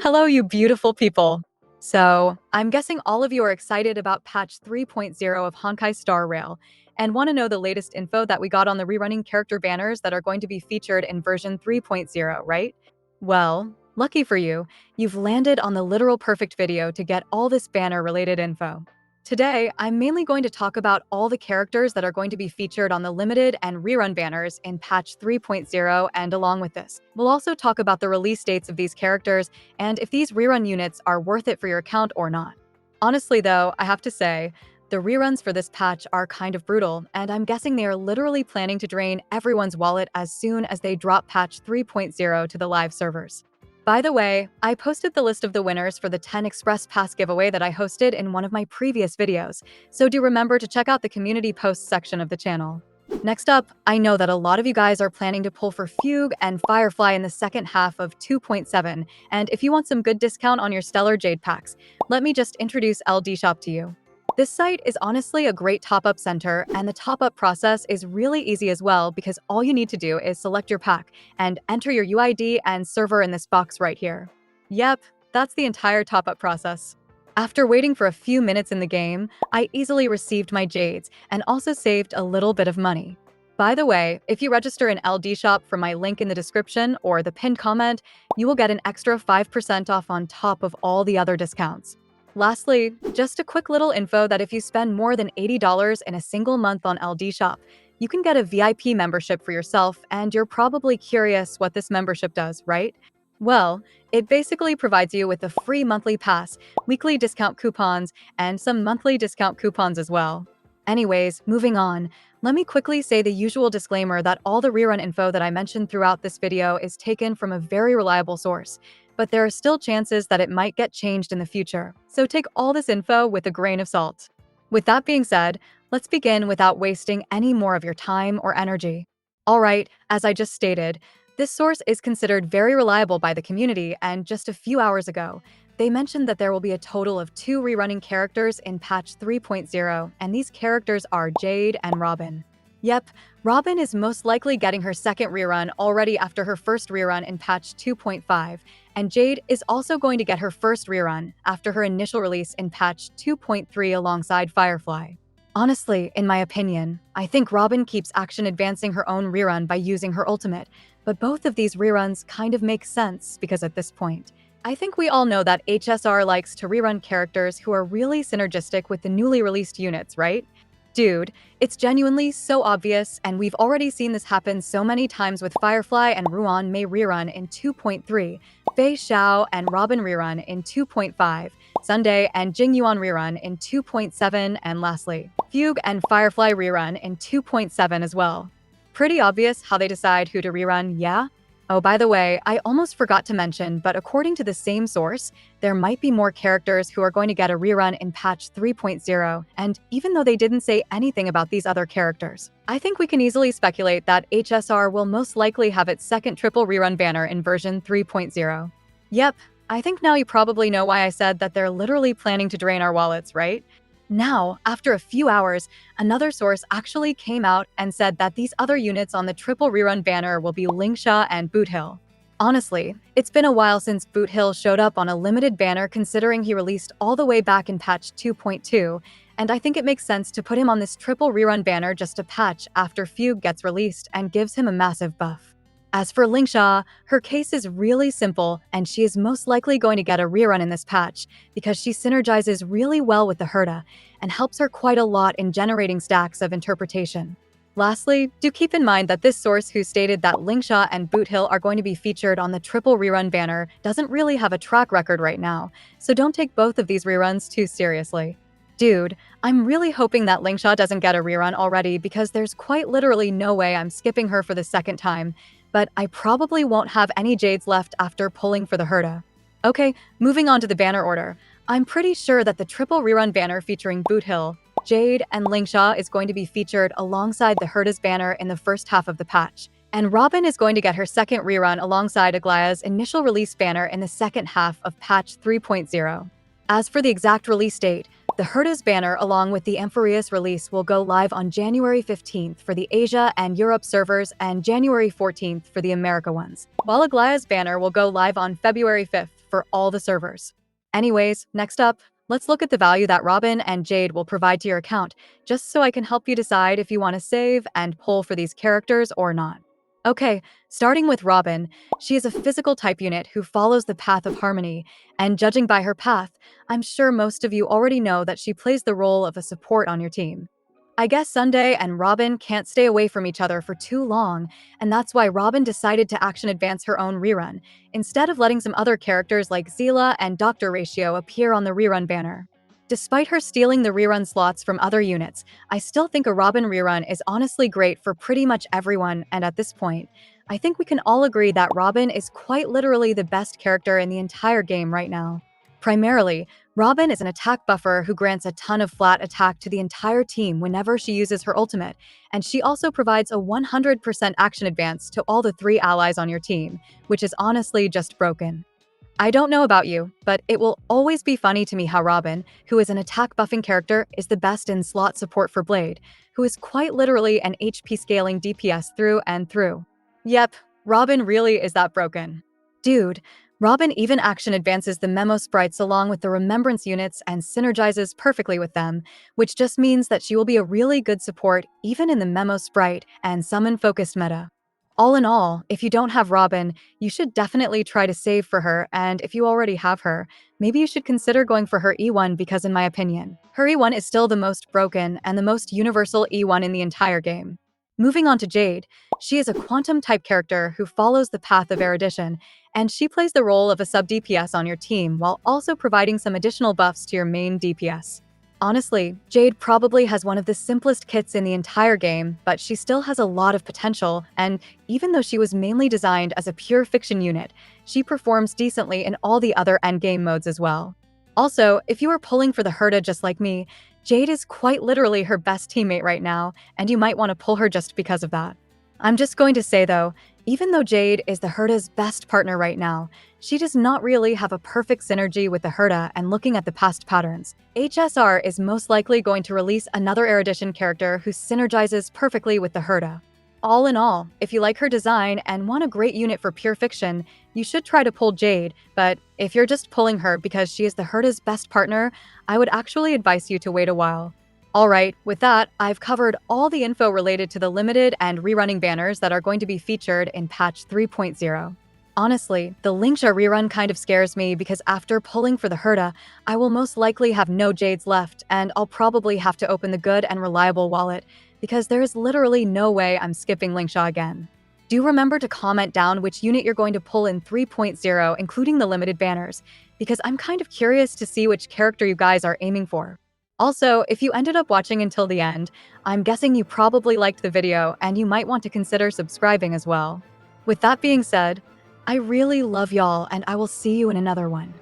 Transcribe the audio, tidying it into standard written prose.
Hello, you beautiful people. So, I'm guessing all of you are excited about patch 3.0 of Honkai Star Rail and want to know the latest info that we got on the rerunning character banners that are going to be featured in version 3.0, right? Well, lucky for you, you've landed on the literal perfect video to get all this banner-related info. Today, I'm mainly going to talk about all the characters that are going to be featured on the limited and rerun banners in patch 3.0, and along with this, we'll also talk about the release dates of these characters and if these rerun units are worth it for your account or not. Honestly though, I have to say, the reruns for this patch are kind of brutal, and I'm guessing they are literally planning to drain everyone's wallet as soon as they drop patch 3.0 to the live servers. By the way, I posted the list of the winners for the 10 Express Pass giveaway that I hosted in one of my previous videos, so do remember to check out the community posts section of the channel. Next up, I know that a lot of you guys are planning to pull for Fugue and Firefly in the second half of 2.7, and if you want some good discount on your Stellar Jade packs, let me just introduce LD Shop to you. This site is honestly a great top-up center, and the top-up process is really easy as well because all you need to do is select your pack and enter your UID and server in this box right here. Yep, that's the entire top-up process. After waiting for a few minutes in the game, I easily received my jades and also saved a little bit of money. By the way, if you register in LD Shop from my link in the description or the pinned comment, you will get an extra 5% off on top of all the other discounts. Lastly, just a quick little info that if you spend more than $80 in a single month on LD Shop, you can get a VIP membership for yourself, and you're probably curious what this membership does, right? Well, it basically provides you with a free monthly pass, weekly discount coupons, and some monthly discount coupons as well. Anyways, moving on, let me quickly say the usual disclaimer that all the rerun info that I mentioned throughout this video is taken from a very reliable source, but there are still chances that it might get changed in the future, so take all this info with a grain of salt. With that being said, let's begin without wasting any more of your time or energy. Alright, as I just stated, this source is considered very reliable by the community, and just a few hours ago, they mentioned that there will be a total of 2 rerunning characters in patch 3.0, and these characters are Jade and Robin. Yep, Robin is most likely getting her second rerun already after her first rerun in patch 2.5, and Jade is also going to get her first rerun after her initial release in patch 2.3 alongside Firefly. Honestly, in my opinion, I think Robin keeps action advancing her own rerun by using her ultimate, but both of these reruns kind of make sense because at this point, I think we all know that HSR likes to rerun characters who are really synergistic with the newly released units, right? Dude, it's genuinely so obvious, and we've already seen this happen so many times with Firefly and Ruan Mei rerun in 2.3, Fei Xiao and Robin rerun in 2.5, Sunday and Jingyuan rerun in 2.7, and lastly, Fugue and Firefly rerun in 2.7 as well. Pretty obvious how they decide who to rerun, yeah? Oh, by the way, I almost forgot to mention, but according to the same source, there might be more characters who are going to get a rerun in patch 3.0, and even though they didn't say anything about these other characters, I think we can easily speculate that HSR will most likely have its second triple rerun banner in version 3.0. Yep, I think now you probably know why I said that they're literally planning to drain our wallets, right? Now, after a few hours, another source actually came out and said that these other units on the triple rerun banner will be LINGSHA and boothill. Honestly, it's been a while since boothill showed up on a limited banner considering he released all the way back in patch 2.2, and I think it makes sense to put him on this triple rerun banner just a patch after Fugue gets released and gives him a massive buff. As for LINGSHA, her case is really simple, and she is most likely going to get a rerun in this patch because she synergizes really well with the HERTA and helps her quite a lot in generating stacks of interpretation. Lastly, do keep in mind that this source who stated that LINGSHA and boothill are going to be featured on the triple rerun banner doesn't really have a track record right now, so don't take both of these reruns too seriously. Dude, I'm really hoping that LINGSHA doesn't get a rerun already because there's quite literally no way I'm skipping her for the second time, but I probably won't have any jades left after pulling for the HERTA. Okay, moving on to the banner order. I'm pretty sure that the triple rerun banner featuring boothill, Jade, and LINGSHA is going to be featured alongside the HERTA's banner in the first half of the patch, and Robin is going to get her second rerun alongside Aglaea's initial release banner in the second half of patch 3.0. As for the exact release date, the HERTA's banner along with the Amphorius release will go live on January 15th for the Asia and Europe servers and January 14th for the America ones, while Aglaea's banner will go live on February 5th for all the servers. Anyways, next up, let's look at the value that Robin and Jade will provide to your account, just so I can help you decide if you want to save and pull for these characters or not. Okay, starting with Robin, she is a physical type unit who follows the path of harmony, and judging by her path, I'm sure most of you already know that she plays the role of a support on your team. I guess Sunday and Robin can't stay away from each other for too long, and that's why Robin decided to action advance her own rerun, instead of letting some other characters like Zila and Dr. Ratio appear on the rerun banner. Despite her stealing the rerun slots from other units, I still think a Robin rerun is honestly great for pretty much everyone, and at this point, I think we can all agree that Robin is quite literally the best character in the entire game right now. Primarily, Robin is an attack buffer who grants a ton of flat attack to the entire team whenever she uses her ultimate, and she also provides a 100% action advance to all the 3 allies on your team, which is honestly just broken. I don't know about you, but it will always be funny to me how Robin, who is an attack buffing character, is the best in slot support for Blade, who is quite literally an HP scaling DPS through and through. Yep, Robin really is that broken. Dude, Robin even action advances the memo sprites along with the remembrance units and synergizes perfectly with them, which just means that she will be a really good support even in the memo sprite and summon focused meta. All in all, if you don't have Robin, you should definitely try to save for her, and if you already have her, maybe you should consider going for her E1 because in my opinion, her E1 is still the most broken and the most universal E1 in the entire game. Moving on to Jade, she is a quantum-type character who follows the path of erudition, and she plays the role of a sub-DPS on your team while also providing some additional buffs to your main DPS. Honestly, Jade probably has one of the simplest kits in the entire game, but she still has a lot of potential, and even though she was mainly designed as a pure fiction unit, she performs decently in all the other endgame modes as well. Also, if you are pulling for the HERTA just like me, Jade is quite literally her best teammate right now, and you might want to pull her just because of that. I'm just going to say though, even though Jade is the HERTA's best partner right now, she does not really have a perfect synergy with the HERTA, and looking at the past patterns, HSR is most likely going to release another erudition character who synergizes perfectly with the HERTA. All in all, if you like her design and want a great unit for pure fiction, you should try to pull Jade, but if you're just pulling her because she is the HERTA's best partner, I would actually advise you to wait a while. Alright, with that, I've covered all the info related to the limited and rerunning banners that are going to be featured in patch 3.0. Honestly, the LINGSHA rerun kind of scares me because after pulling for the HERTA, I will most likely have no Jades left, and I'll probably have to open the good and reliable wallet, because there is literally no way I'm skipping LINGSHA again. Do remember to comment down which unit you're going to pull in 3.0, including the limited banners, because I'm kind of curious to see which character you guys are aiming for. Also, if you ended up watching until the end, I'm guessing you probably liked the video and you might want to consider subscribing as well. With that being said, I really love y'all and I will see you in another one.